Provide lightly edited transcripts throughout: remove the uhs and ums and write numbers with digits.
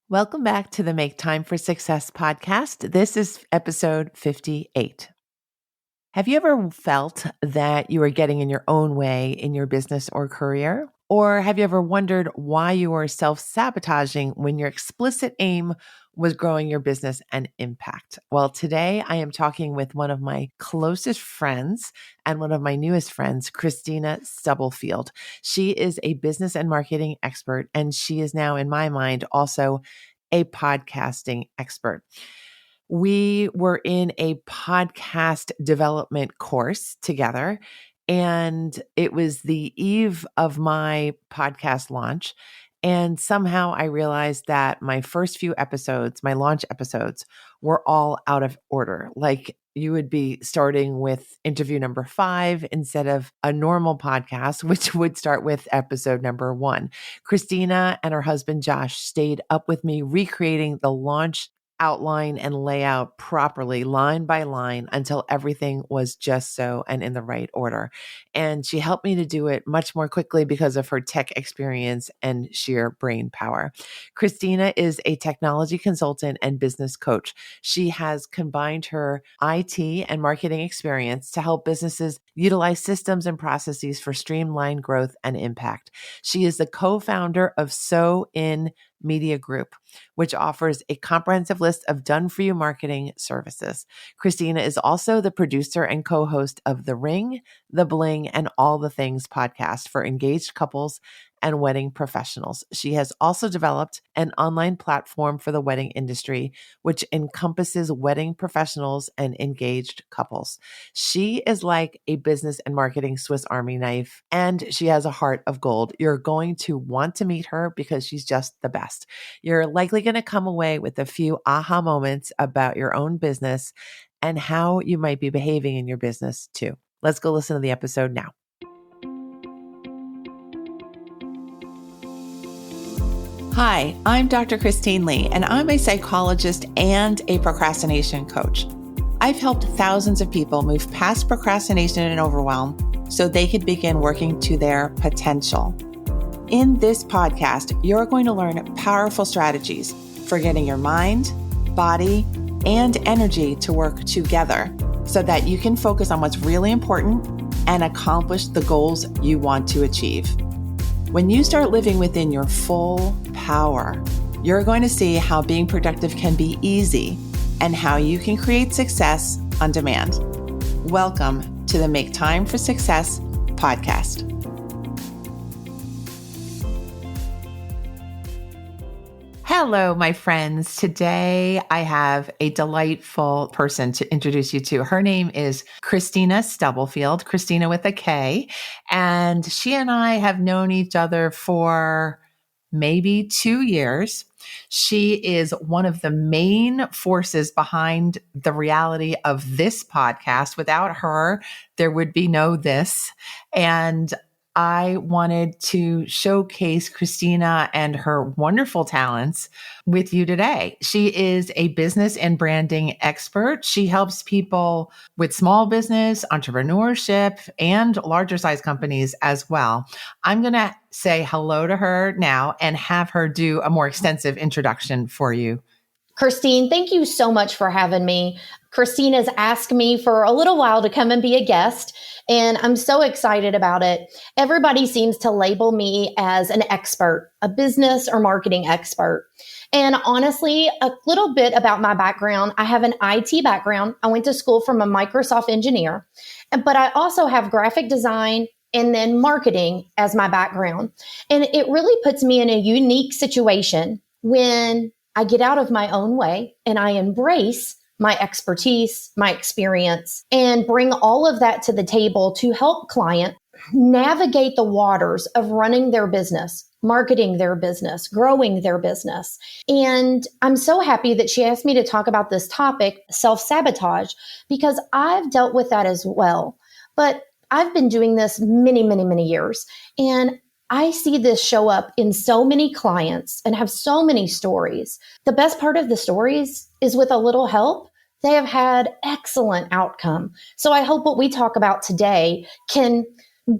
Welcome back to the Make Time for Success podcast. This is episode 58. Have you ever felt that you are getting in your own way in your business or career? Or have you ever wondered why you are self-sabotaging when your explicit aim was growing your business and impact? Well, today I am talking with one of my closest friends and one of my newest friends, Kristina Stubblefield. She is a business and marketing expert, and she is now, in my mind, also a podcasting expert. We were in a podcast development course together, and it was the eve of my podcast launch. And somehow I realized that my first few episodes, my launch episodes, were all out of order. Like you would be starting with interview number 5 instead of a normal podcast, which would start with episode number 1. Kristina and her husband, Josh, stayed up with me recreating the launch outline and layout properly, line by line, until everything was just so and in the right order. And she helped me to do it much more quickly because of her tech experience and sheer brain power. Kristina is a technology consultant and business coach. She has combined her IT and marketing experience to help businesses utilize systems and processes for streamlined growth and impact. She is the co-founder of So In Media Group, which offers a comprehensive list of done-for-you marketing services. Kristina is also the producer and co-host of The Ring, The Bling, and All the Things podcast for engaged couples and wedding professionals. She has also developed an online platform for the wedding industry, which encompasses wedding professionals and engaged couples. She is like a business and marketing Swiss Army knife, and she has a heart of gold. You're going to want to meet her because she's just the best. You're likely going to come away with a few aha moments about your own business and how you might be behaving in your business too. Let's go listen to the episode now. Hi, I'm Dr. Christine Lee, and I'm a psychologist and a procrastination coach. I've helped thousands of people move past procrastination and overwhelm so they could begin working to their potential. In this podcast, you're going to learn powerful strategies for getting your mind, body, and energy to work together so that you can focus on what's really important and accomplish the goals you want to achieve. When you start living within your full power, you're going to see how being productive can be easy and how you can create success on demand. Welcome to the Make Time for Success podcast. Hello, my friends. Today, I have a delightful person to introduce you to. Her name is Kristina Stubblefield, Kristina with a K, and she and I have known each other for maybe 2 years. She is one of the main forces behind the reality of this podcast. Without her, there would be no this. And I wanted to showcase Kristina and her wonderful talents with you today. She is a business and branding expert. She helps people with small business, entrepreneurship, and larger size companies as well. I'm going to say hello to her now and have her do a more extensive introduction for you. Christine, thank you so much for having me. Christine has asked me for a little while to come and be a guest, and I'm so excited about it. Everybody seems to label me as an expert, a business or marketing expert. And honestly, a little bit about my background. I have an IT background. I went to school from a Microsoft engineer, but I also have graphic design and then marketing as my background. And it really puts me in a unique situation when I get out of my own way and I embrace my expertise, my experience, and bring all of that to the table to help clients navigate the waters of running their business, marketing their business, growing their business. And I'm so happy that she asked me to talk about this topic, self-sabotage, because I've dealt with that as well. But I've been doing this many, many, many years. And I see this show up in so many clients and have so many stories. The best part of the stories is with a little help, they have had excellent outcome. So I hope what we talk about today can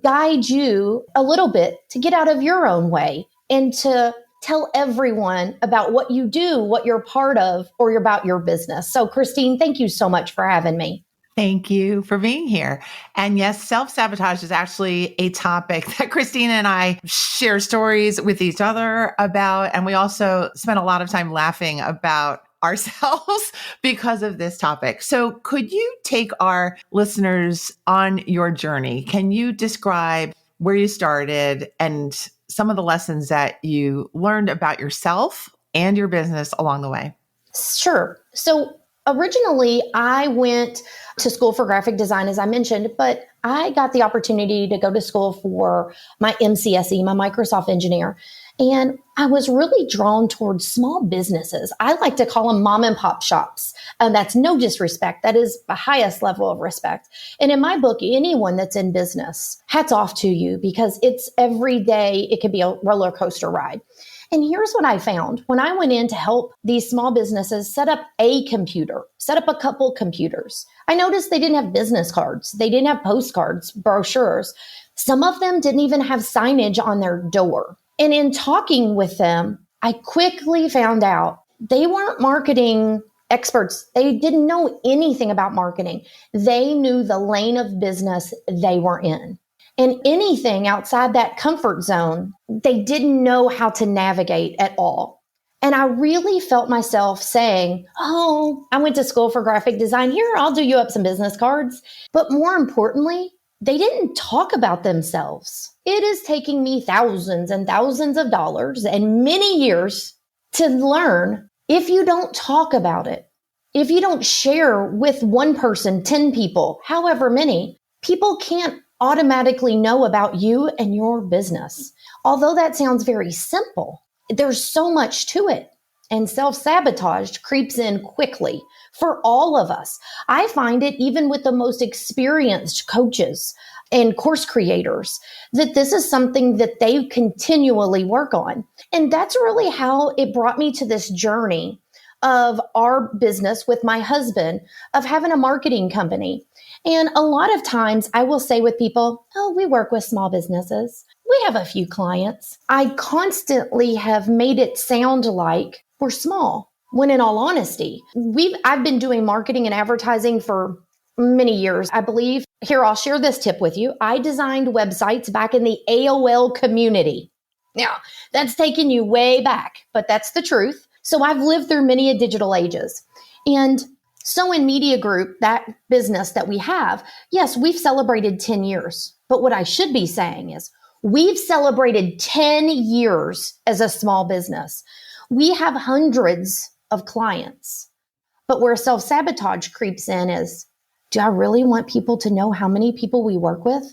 guide you a little bit to get out of your own way and to tell everyone about what you do, what you're part of, or about your business. So, Christine, thank you so much for having me. Thank you for being here. And yes, self-sabotage is actually a topic that Kristina and I share stories with each other about. And we also spend a lot of time laughing about ourselves because of this topic. So could you take our listeners on your journey? Can you describe where you started and some of the lessons that you learned about yourself and your business along the way? Sure. So originally, I went to school for graphic design, as I mentioned, but I got the opportunity to go to school for my MCSE, my Microsoft engineer. And I was really drawn towards small businesses. I like to call them mom and pop shops. And that's no disrespect. That is the highest level of respect. And in my book, anyone that's in business, hats off to you, because it's every day, it could be a roller coaster ride. And here's what I found. When I went in to help these small businesses set up a computer, set up a couple computers, I noticed they didn't have business cards. They didn't have postcards, brochures. Some of them didn't even have signage on their door. And in talking with them, I quickly found out they weren't marketing experts. They didn't know anything about marketing. They knew the lane of business they were in. And anything outside that comfort zone, they didn't know how to navigate at all. And I really felt myself saying, oh, I went to school for graphic design. Here, I'll do you up some business cards. But more importantly, they didn't talk about themselves. It is taking me thousands and thousands of dollars and many years to learn. If you don't talk about it, if you don't share with one person, 10 people, however many, people can't automatically know about you and your business. Although that sounds very simple, there's so much to it. And self-sabotage creeps in quickly for all of us. I find it even with the most experienced coaches and course creators, that this is something that they continually work on. And that's really how it brought me to this journey of our business with my husband, of having a marketing company. And a lot of times I will say with people, oh, we work with small businesses. We have a few clients. I constantly have made it sound like we're small, when in all honesty, I've been doing marketing and advertising for many years, I believe. Here, I'll share this tip with you. I designed websites back in the AOL community. Now, that's taken you way back, but that's the truth. So I've lived through many a digital ages. And so in Media Group, that business that we have, yes, we've celebrated 10 years. But what I should be saying is we've celebrated 10 years as a small business. We have hundreds of clients. But where self-sabotage creeps in is, do I really want people to know how many people we work with?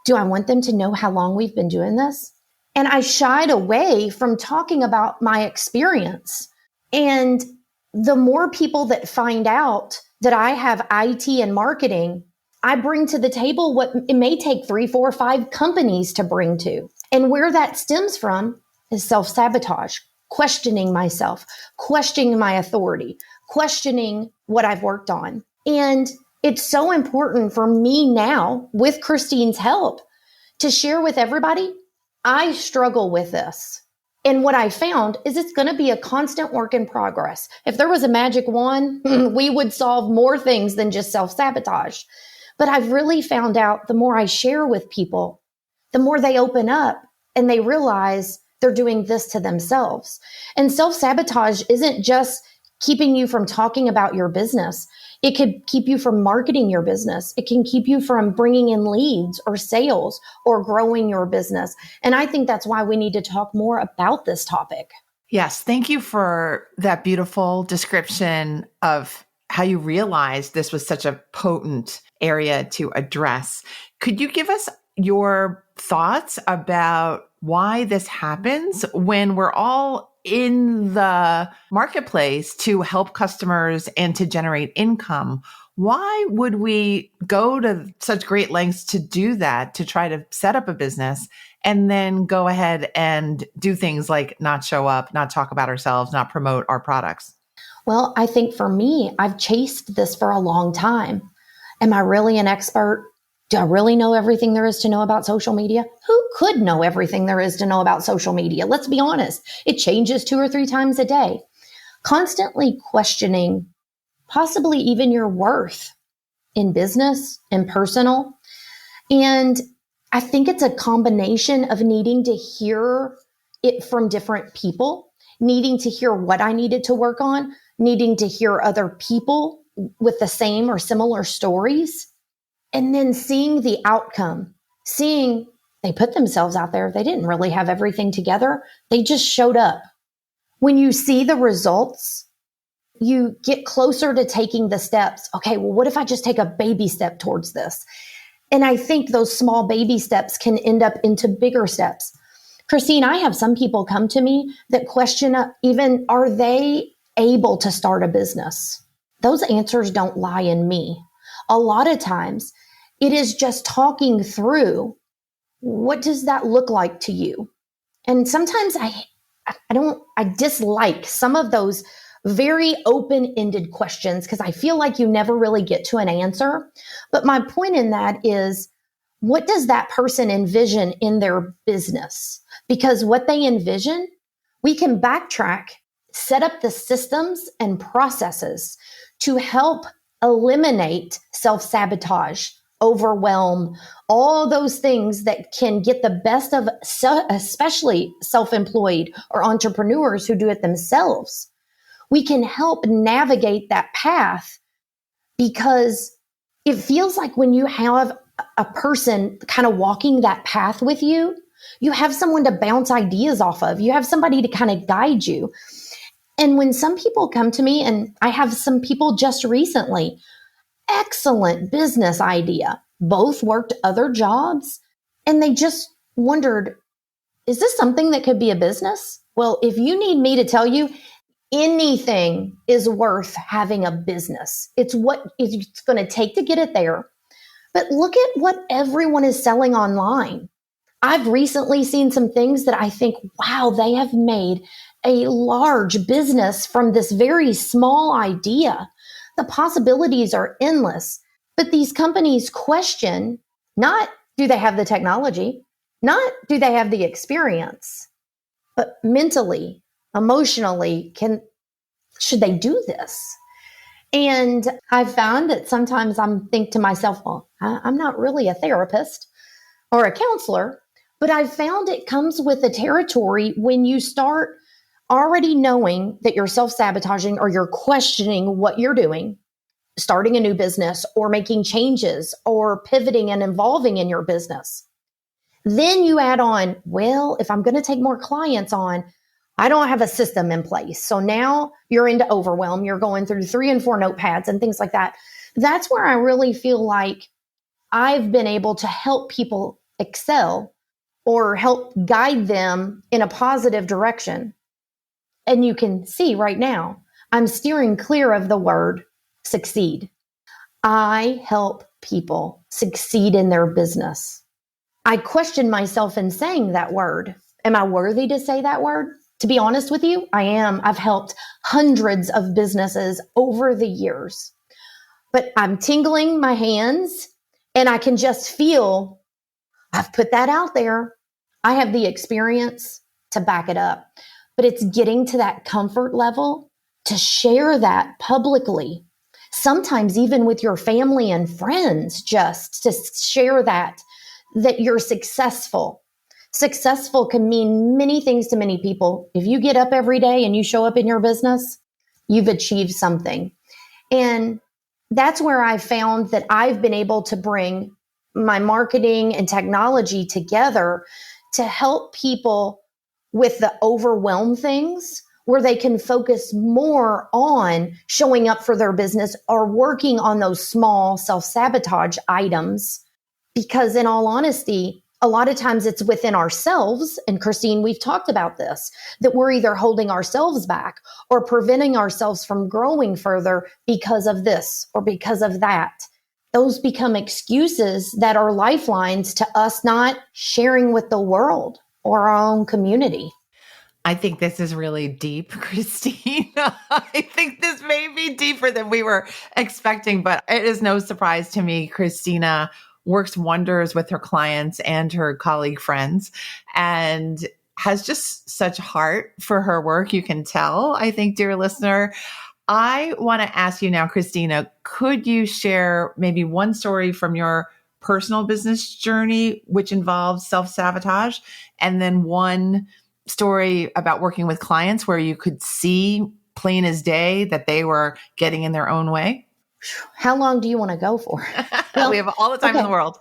Do I want them to know how long we've been doing this? And I shied away from talking about my experience. And the more people that find out that I have IT and marketing, I bring to the table what it may take 3, 4, 5 companies to bring to. And where that stems from is self-sabotage, questioning myself, questioning my authority, questioning what I've worked on. And it's so important for me now, with Christine's help, to share with everybody, I struggle with this. And what I found is it's going to be a constant work in progress. If there was a magic wand, we would solve more things than just self-sabotage. But I've really found out the more I share with people, the more they open up and they realize they're doing this to themselves. And self-sabotage isn't just keeping you from talking about your business. It could keep you from marketing your business. It can keep you from bringing in leads or sales or growing your business. And I think that's why we need to talk more about this topic. Yes. Thank you for that beautiful description of how you realized this was such a potent area to address. Could you give us your thoughts about why this happens when we're all in the marketplace to help customers and to generate income? Why would we go to such great lengths to do that, to try to set up a business and then go ahead and do things like not show up, not talk about ourselves, not promote our products? Well, I think for me, I've chased this for a long time. Am I really an expert? Do I really know everything there is to know about social media? Who could know everything there is to know about social media? Let's be honest. It changes 2 or 3 times a day. Constantly questioning possibly even your worth in business and personal. And I think it's a combination of needing to hear it from different people, needing to hear what I needed to work on, needing to hear other people with the same or similar stories, and then seeing the outcome, seeing they put themselves out there. They didn't really have everything together. They just showed up. When you see the results, you get closer to taking the steps. Okay, well, what if I just take a baby step towards this? And I think those small baby steps can end up into bigger steps. Christine, I have some people come to me that question even, are they able to start a business? Those answers don't lie in me. A lot of times it is just talking through, what does that look like to you? And sometimes I dislike some of those very open-ended questions because I feel like you never really get to an answer. But my point in that is, what does that person envision in their business? Because what they envision, we can backtrack, set up the systems and processes to help eliminate self-sabotage, overwhelm, all those things that can get the best of especially self-employed or entrepreneurs who do it themselves. We can help navigate that path because it feels like when you have a person kind of walking that path with you, you have someone to bounce ideas off of. You have somebody to kind of guide you. And when some people come to me, and I have some people just recently, excellent business idea, both worked other jobs, and they just wondered, is this something that could be a business? Well, if you need me to tell you, anything is worth having a business. It's what it's going to take to get it there. But look at what everyone is selling online. I've recently seen some things that I think, wow, they have made a large business from this very small idea. The possibilities are endless. But these companies question, not do they have the technology, not do they have the experience, but mentally, emotionally, should they do this? And I've found that sometimes I think to myself, well, I'm not really a therapist or a counselor, but I've found it comes with the territory when you start already knowing that you're self-sabotaging or you're questioning what you're doing, starting a new business or making changes or pivoting and evolving in your business. Then you add on, well, if I'm going to take more clients on, I don't have a system in place. So now you're into overwhelm. You're going through 3 and 4 notepads and things like that. That's where I really feel like I've been able to help people excel or help guide them in a positive direction. And you can see right now, I'm steering clear of the word succeed. I help people succeed in their business. I question myself in saying that word. Am I worthy to say that word? To be honest with you, I am. I've helped hundreds of businesses over the years. But I'm tingling my hands and I can just feel I've put that out there. I have the experience to back it up. But it's getting to that comfort level to share that publicly. Sometimes even with your family and friends, just to share that you're successful. Successful can mean many things to many people. If you get up every day and you show up in your business, you've achieved something. And that's where I found that I've been able to bring my marketing and technology together to help people with the overwhelm things where they can focus more on showing up for their business or working on those small self-sabotage items. Because in all honesty, a lot of times it's within ourselves. And Christine, we've talked about this, that we're either holding ourselves back or preventing ourselves from growing further because of this or because of that. Those become excuses that are lifelines to us not sharing with the world or our own community. I think this is really deep, Kristina. I think this may be deeper than we were expecting, but it is no surprise to me, Kristina, works wonders with her clients and her colleague friends, and has just such heart for her work. You can tell, I think, dear listener. I want to ask you now, Kristina, could you share maybe one story from your personal business journey, which involves self-sabotage, and then one story about working with clients where you could see plain as day that they were getting in their own way? How long do you want to go for? Well, we have all the time in the world.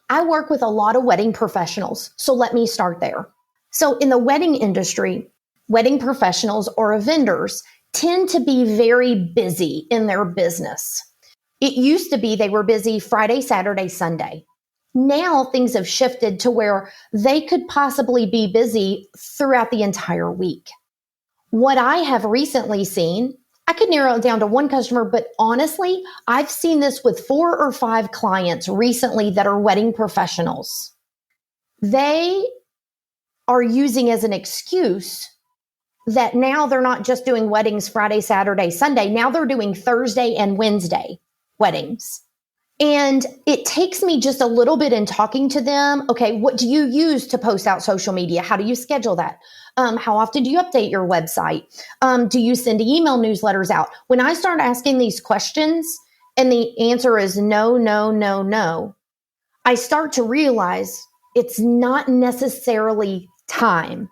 I work with a lot of wedding professionals, so let me start there. So in the wedding industry, wedding professionals or vendors tend to be very busy in their business. It used to be they were busy Friday, Saturday, Sunday. Now things have shifted to where they could possibly be busy throughout the entire week. What I have recently seen, I could narrow it down to one customer, but honestly, I've seen this with 4 or 5 clients recently that are wedding professionals. They are using as an excuse that now they're not just doing weddings Friday, Saturday, Sunday. Now they're doing Thursday and Wednesday weddings. And it takes me just a little bit in talking to them. Okay, what do you use to post out social media? How do you schedule that? How often do you update your website? Do you send email newsletters out? When I start asking these questions and the answer is no, no, no, no, I start to realize it's not necessarily time.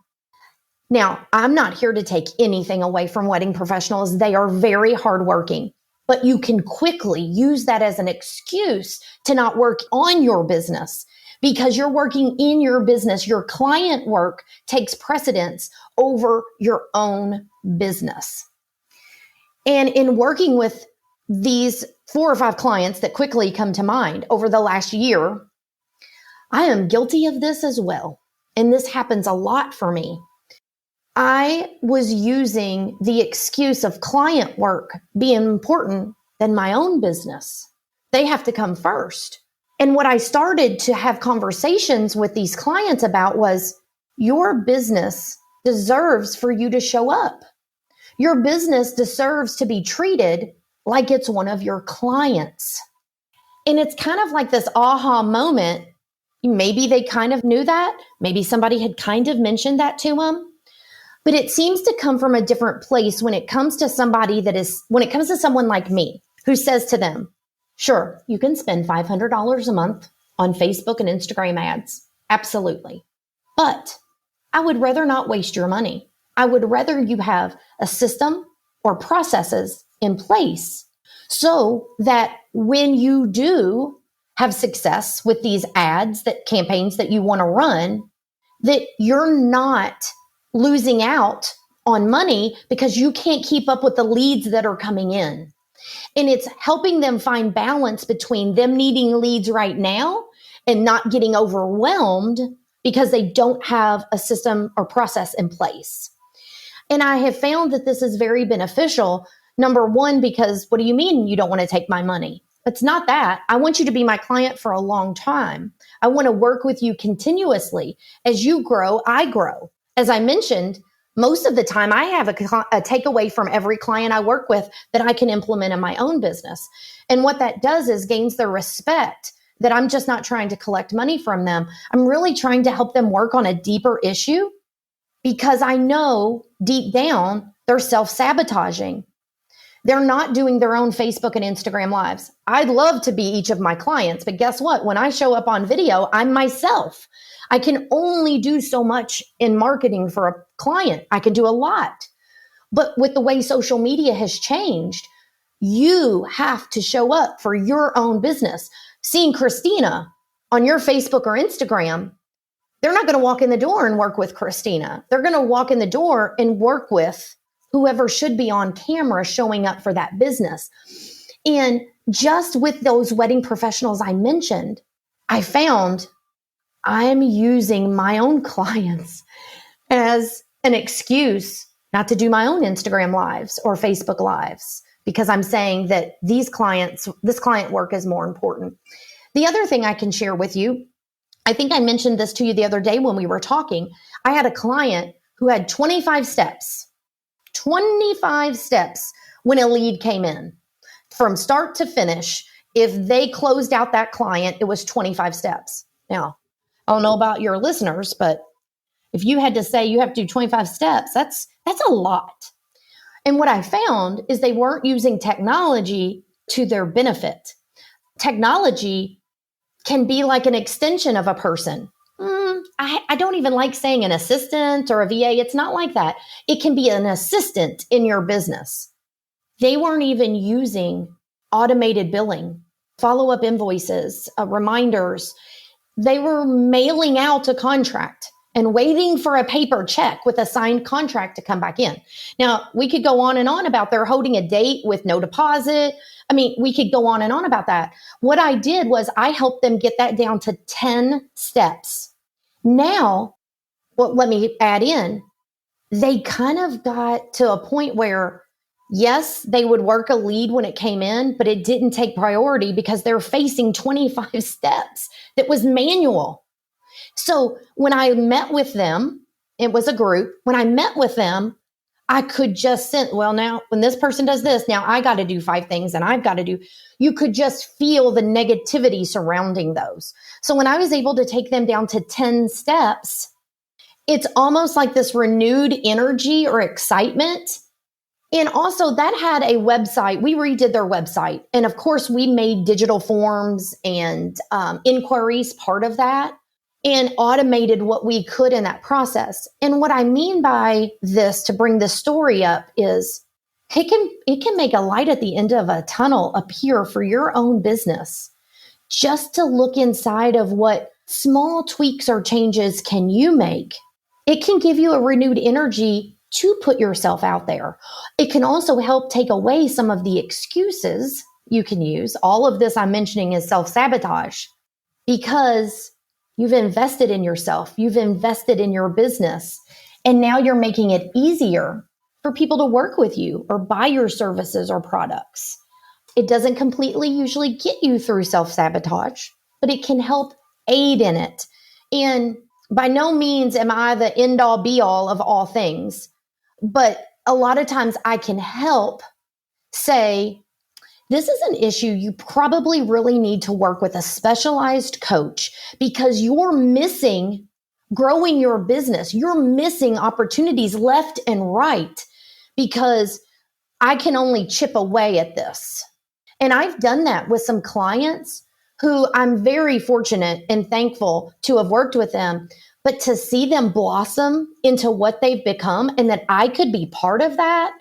Now, I'm not here to take anything away from wedding professionals. They are very hardworking, but you can quickly use that as an excuse to not work on your business because you're working in your business. Your client work takes precedence over your own business. And in working with these 4 or 5 clients that quickly come to mind over the last year, I am guilty of this as well. And this happens a lot for me. I was using the excuse of client work being important than my own business. They have to come first. And what I started to have conversations with these clients about was your business deserves for you to show up. Your business deserves to be treated like it's one of your clients. And it's kind of like this aha moment. Maybe they kind of knew that. Maybe somebody had kind of mentioned that to them. But it seems to come from a different place when it comes to when it comes to someone like me who says to them, sure, you can spend $500 a month on Facebook and Instagram ads. Absolutely. But I would rather not waste your money. I would rather you have a system or processes in place so that when you do have success with these ads, campaigns that you want to run, that you're not losing out on money because you can't keep up with the leads that are coming in. And it's helping them find balance between them needing leads right now and not getting overwhelmed because they don't have a system or process in place. And I have found that this is very beneficial. Number one, because what do you mean you don't want to take my money? It's not that. I want you to be my client for a long time. I want to work with you continuously. As you grow, I grow. As I mentioned, most of the time I have a takeaway from every client I work with that I can implement in my own business. And what that does is gains their respect that I'm just not trying to collect money from them. I'm really trying to help them work on a deeper issue because I know deep down they're self-sabotaging. They're not doing their own Facebook and Instagram lives. I'd love to be each of my clients, but guess what? When I show up on video, I'm myself. I can only do so much in marketing for a client. I can do a lot. But with the way social media has changed, you have to show up for your own business. Seeing Kristina on your Facebook or Instagram, they're not going to walk in the door and work with Kristina. They're going to walk in the door and work with whoever should be on camera showing up for that business. And just with those wedding professionals I mentioned, I found I'm using my own clients as an excuse not to do my own Instagram lives or Facebook lives because I'm saying that this client work is more important. The other thing I can share with you, I think I mentioned this to you the other day when we were talking. I had a client who had 25 steps when a lead came in from start to finish if they closed out that client, it was 25 steps. Now, I don't know about your listeners, but if you had to say you have to do 25 steps, that's a lot. And what I found is they weren't using technology to their benefit. Technology can be like an extension of a person. I don't even like saying an assistant or a VA. It's not like that. It can be an assistant in your business. They weren't even using automated billing, follow-up invoices, reminders. They were mailing out a contract and waiting for a paper check with a signed contract to come back in. Now, we could go on and on about they're holding a date with no deposit. I mean, we could go on and on about that. What I did was I helped them get that down to 10 steps. Now, well, let me add in, they kind of got to a point where, yes, they would work a lead when it came in, but it didn't take priority because they're facing 25 steps that was manual. So when I met with them, it was a group. When I met with them, I could just send, well, now when this person does this, now I got to do 5 things and I've got to do, you could just feel the negativity surrounding those. So when I was able to take them down to 10 steps, it's almost like this renewed energy or excitement. And also that had a website. We redid their website. And of course, we made digital forms and inquiries part of that and automated what we could in that process. And what I mean by this, to bring this story up, is it can make a light at the end of a tunnel appear for your own business. Just to look inside of what small tweaks or changes can you make. It can give you a renewed energy to put yourself out there. It can also help take away some of the excuses you can use. All of this I'm mentioning is self-sabotage because you've invested in yourself. You've invested in your business. And now you're making it easier for people to work with you or buy your services or products. It doesn't completely usually get you through self-sabotage, but it can help aid in it. And by no means am I the end all be all of all things, but a lot of times I can help say, this is an issue you probably really need to work with a specialized coach because you're missing growing your business. You're missing opportunities left and right because I can only chip away at this. And I've done that with some clients who I'm very fortunate and thankful to have worked with them, but to see them blossom into what they've become and that I could be part of that,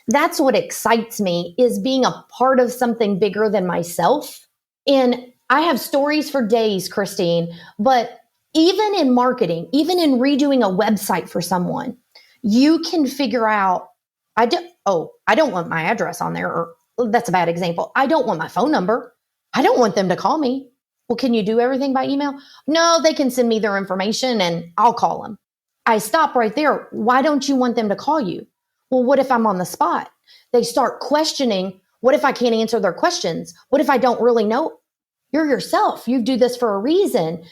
that's what excites me, is being a part of something bigger than myself. And I have stories for days, Christine, but even in marketing, even in redoing a website for someone, you can figure out, I don't want my address on there, or that's a bad example. I don't want my phone number. I don't want them to call me. Well, can you do everything by email? No, they can send me their information and I'll call them. I stop right there. Why don't you want them to call you? Well, what if I'm on the spot? They start questioning, what if I can't answer their questions? What if I don't really know? You're yourself. You do this for a reason.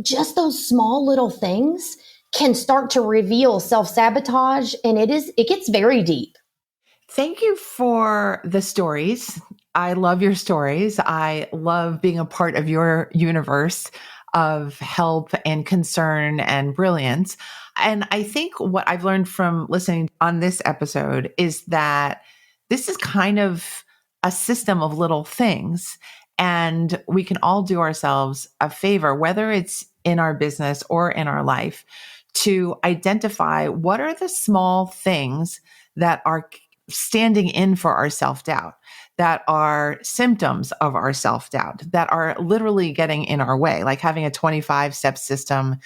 Just those small little things can start to reveal self-sabotage, and it gets very deep. Thank you for the stories. I love your stories. I love being a part of your universe of help and concern and brilliance. And I think what I've learned from listening on this episode is that this is kind of a system of little things. And we can all do ourselves a favor, whether it's in our business or in our life, to identify what are the small things that are standing in for our self-doubt, that are symptoms of our self-doubt, that are literally getting in our way, like having a 25-step system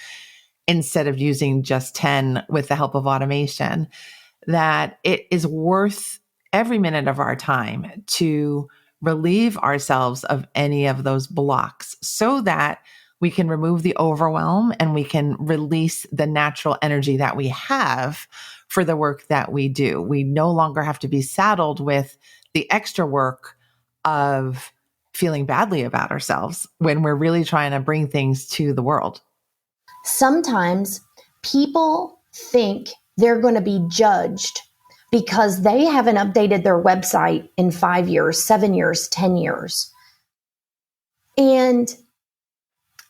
instead of using just 10 with the help of automation, that it is worth every minute of our time to relieve ourselves of any of those blocks so that we can remove the overwhelm and we can release the natural energy that we have for the work that we do. We no longer have to be saddled with the extra work of feeling badly about ourselves when we're really trying to bring things to the world. Sometimes people think they're going to be judged because they haven't updated their website in 5 years, 7 years, 10 years. And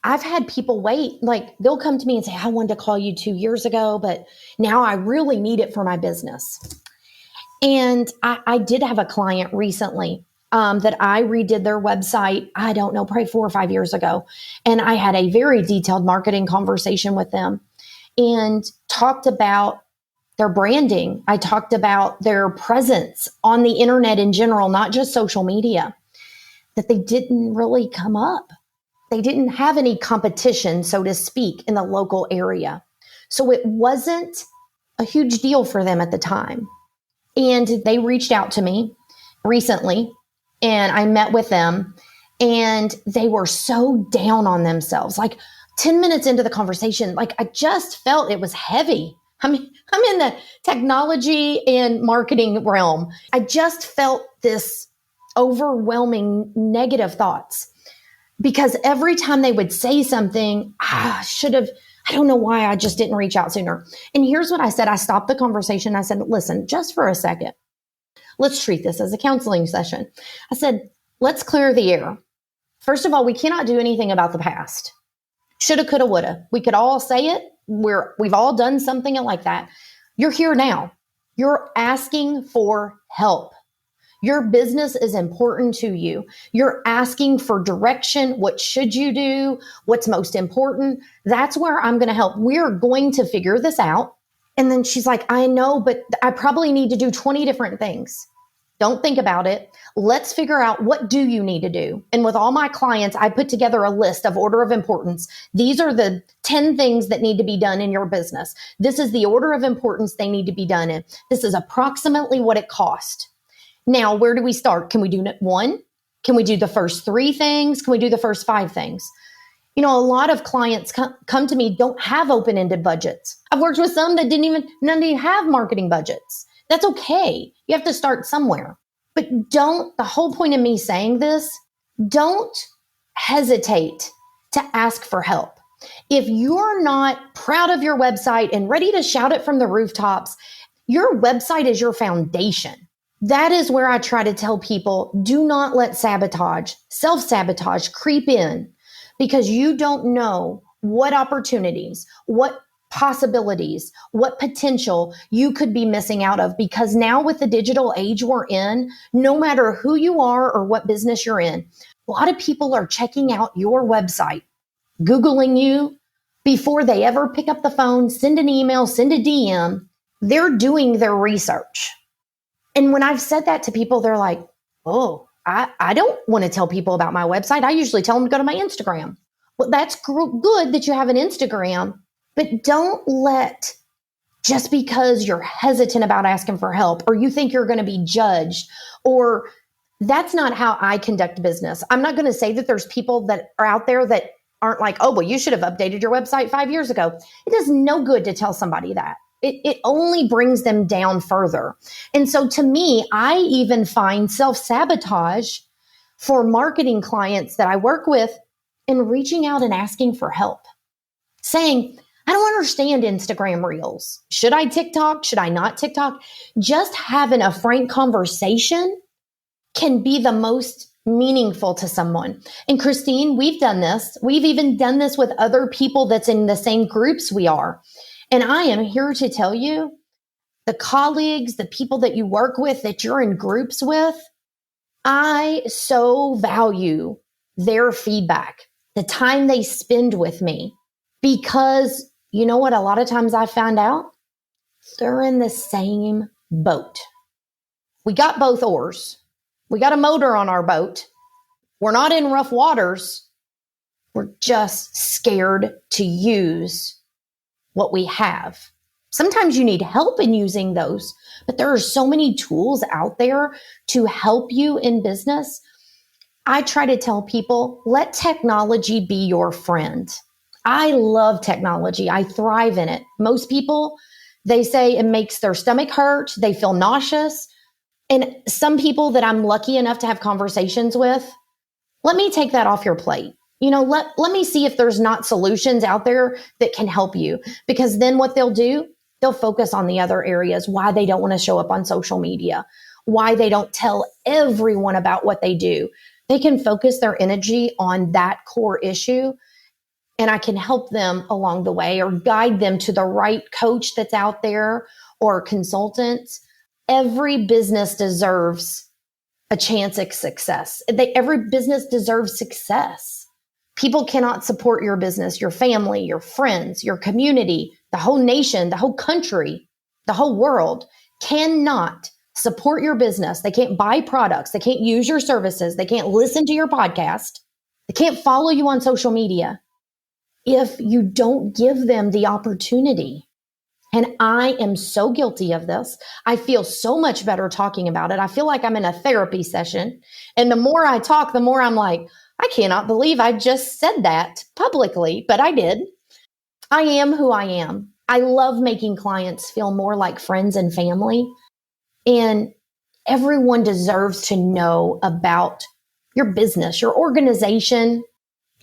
I've had people wait, like they'll come to me and say, I wanted to call you 2 years ago, but now I really need it for my business. And I did have a client recently that I redid their website, I don't know, probably 4 or 5 years ago. And I had a very detailed marketing conversation with them and talked about their branding. I talked about their presence on the internet in general, not just social media, that they didn't really come up. They didn't have any competition, so to speak, in the local area. So it wasn't a huge deal for them at the time. And they reached out to me recently and I met with them and they were so down on themselves. Like 10 minutes into the conversation, like I just felt it was heavy. I mean, I'm in the technology and marketing realm. I just felt this overwhelming negative thoughts because every time they would say something, I don't know why I just didn't reach out sooner. And here's what I said. I stopped the conversation. I said, listen, just for a second, let's treat this as a counseling session. I said, let's clear the air. First of all, we cannot do anything about the past. Shoulda, coulda, woulda. We could all say it. We've all done something like that. You're here now. You're asking for help. Your business is important to you. You're asking for direction. What should you do? What's most important? That's where I'm going to help. We're going to figure this out. And then she's like, I know, but I probably need to do 20 different things. Don't think about it. Let's figure out what do you need to do. And with all my clients, I put together a list of order of importance. These are the 10 things that need to be done in your business. This is the order of importance they need to be done in. This is approximately what it cost. Now, where do we start? Can we do 1? Can we do the first 3 things? Can we do the first 5 things? You know, a lot of clients come to me, don't have open-ended budgets. I've worked with some that none even have marketing budgets. That's okay. You have to start somewhere. But the whole point of me saying this, don't hesitate to ask for help. If you're not proud of your website and ready to shout it from the rooftops, your website is your foundation. That is where I try to tell people, do not let self-sabotage creep in because you don't know what opportunities, what possibilities, what potential you could be missing out of. Because now with the digital age we're in, no matter who you are or what business you're in, a lot of people are checking out your website, Googling you before they ever pick up the phone, send an email, send a DM. They're doing their research. And when I've said that to people, they're like, oh, I don't want to tell people about my website. I usually tell them to go to my Instagram. Well, that's good that you have an Instagram, but don't let, just because you're hesitant about asking for help or you think you're going to be judged, or that's not how I conduct business. I'm not going to say that there's people that are out there that aren't like, oh, well, you should have updated your website 5 years ago. It does no good to tell somebody that. It only brings them down further. And so to me, I even find self-sabotage for marketing clients that I work with in reaching out and asking for help, saying, I don't understand Instagram Reels. Should I TikTok? Should I not TikTok? Just having a frank conversation can be the most meaningful to someone. And Christine, we've done this. We've even done this with other people that's in the same groups we are. And I am here to tell you, the colleagues, the people that you work with, that you're in groups with, I so value their feedback, the time they spend with me, because you know what? A lot of times I found out they're in the same boat. We got both oars. We got a motor on our boat. We're not in rough waters. We're just scared to use what we have. Sometimes you need help in using those, but there are so many tools out there to help you in business. I try to tell people, let technology be your friend. I love technology. I thrive in it. Most people, they say it makes their stomach hurt. They feel nauseous. And some people that I'm lucky enough to have conversations with, let me take that off your plate. You know, let me see if there's not solutions out there that can help you. Because then what they'll do, they'll focus on the other areas, why they don't want to show up on social media, why they don't tell everyone about what they do. they can focus their energy on that core issue, and I can help them along the way or guide them to the right coach that's out there or consultant. Every business deserves a chance at success. Every business deserves success. People cannot support your business, your family, your friends, your community, the whole nation, the whole country, the whole world cannot support your business. They can't buy products. They can't use your services. They can't listen to your podcast. They can't follow you on social media if you don't give them the opportunity. And I am so guilty of this. I feel so much better talking about it. I feel like I'm in a therapy session. And the more I talk, the more I'm like, I cannot believe I just said that publicly, but I did. I am who I am. I love making clients feel more like friends and family. And everyone deserves to know about your business, your organization,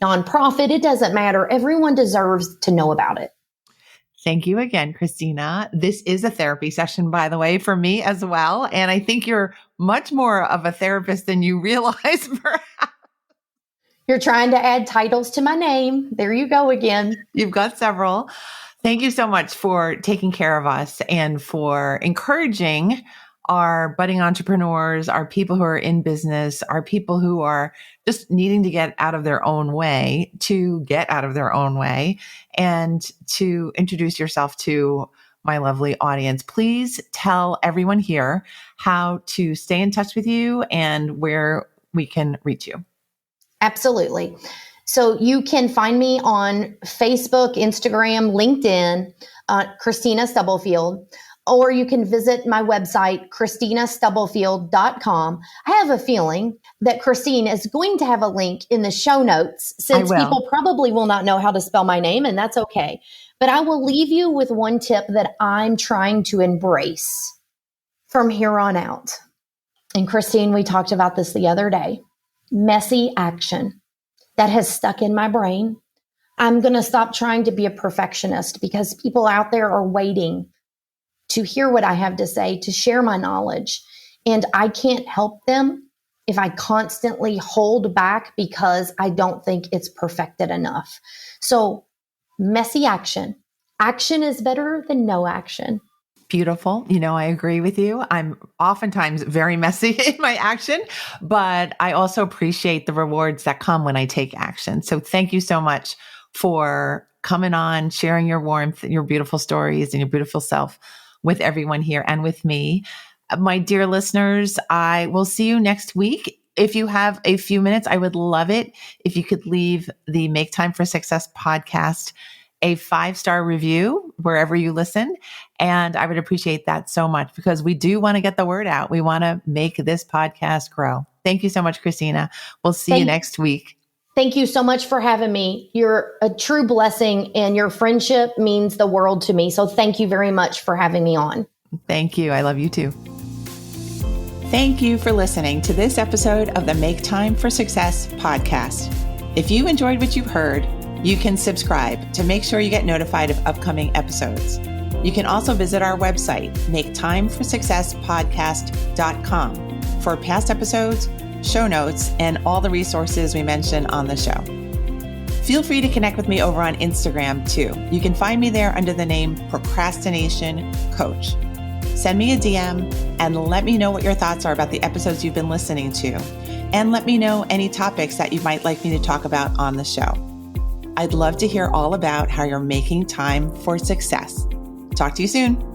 nonprofit. It doesn't matter. Everyone deserves to know about it. Thank you again, Kristina. This is a therapy session, by the way, for me as well. And I think you're much more of a therapist than you realize, perhaps. You're trying to add titles to my name. There you go again. You've got several. Thank you so much for taking care of us and for encouraging our budding entrepreneurs, our people who are in business, our people who are just needing to get out of their own way to get out of their own way, and to introduce yourself to my lovely audience. Please tell everyone here how to stay in touch with you and where we can reach you. Absolutely. So you can find me on Facebook, Instagram, LinkedIn, Kristina Stubblefield, or you can visit my website, KristinaStubblefield.com. I have a feeling that Christine is going to have a link in the show notes, since people probably will not know how to spell my name, and that's okay. But I will leave you with one tip that I'm trying to embrace from here on out. And Christine, we talked about this the other day. Messy action. That has stuck in my brain. I'm going to stop trying to be a perfectionist, because people out there are waiting to hear what I have to say, to share my knowledge. And I can't help them if I constantly hold back because I don't think it's perfected enough. So messy action. Action is better than no action. Beautiful. I agree with you. I'm oftentimes very messy in my action, but I also appreciate the rewards that come when I take action. So thank you so much for coming on, sharing your warmth, your beautiful stories, and your beautiful self with everyone here and with me. My dear listeners, I will see you next week. If you have a few minutes, I would love it if you could leave the Make Time for Success podcast a 5-star review wherever you listen. And I would appreciate that so much, because we do want to get the word out. We want to make this podcast grow. Thank you so much, Kristina. We'll see you next week. Thank you so much for having me. You're a true blessing, and your friendship means the world to me. So thank you very much for having me on. Thank you. I love you too. Thank you for listening to this episode of the Make Time for Success podcast. If you enjoyed what you've heard, you can subscribe to make sure you get notified of upcoming episodes. You can also visit our website, maketimeforsuccesspodcast.com, for past episodes, show notes, and all the resources we mention on the show. Feel free to connect with me over on Instagram too. You can find me there under the name Procrastination Coach. Send me a DM and let me know what your thoughts are about the episodes you've been listening to. And let me know any topics that you might like me to talk about on the show. I'd love to hear all about how you're making time for success. Talk to you soon.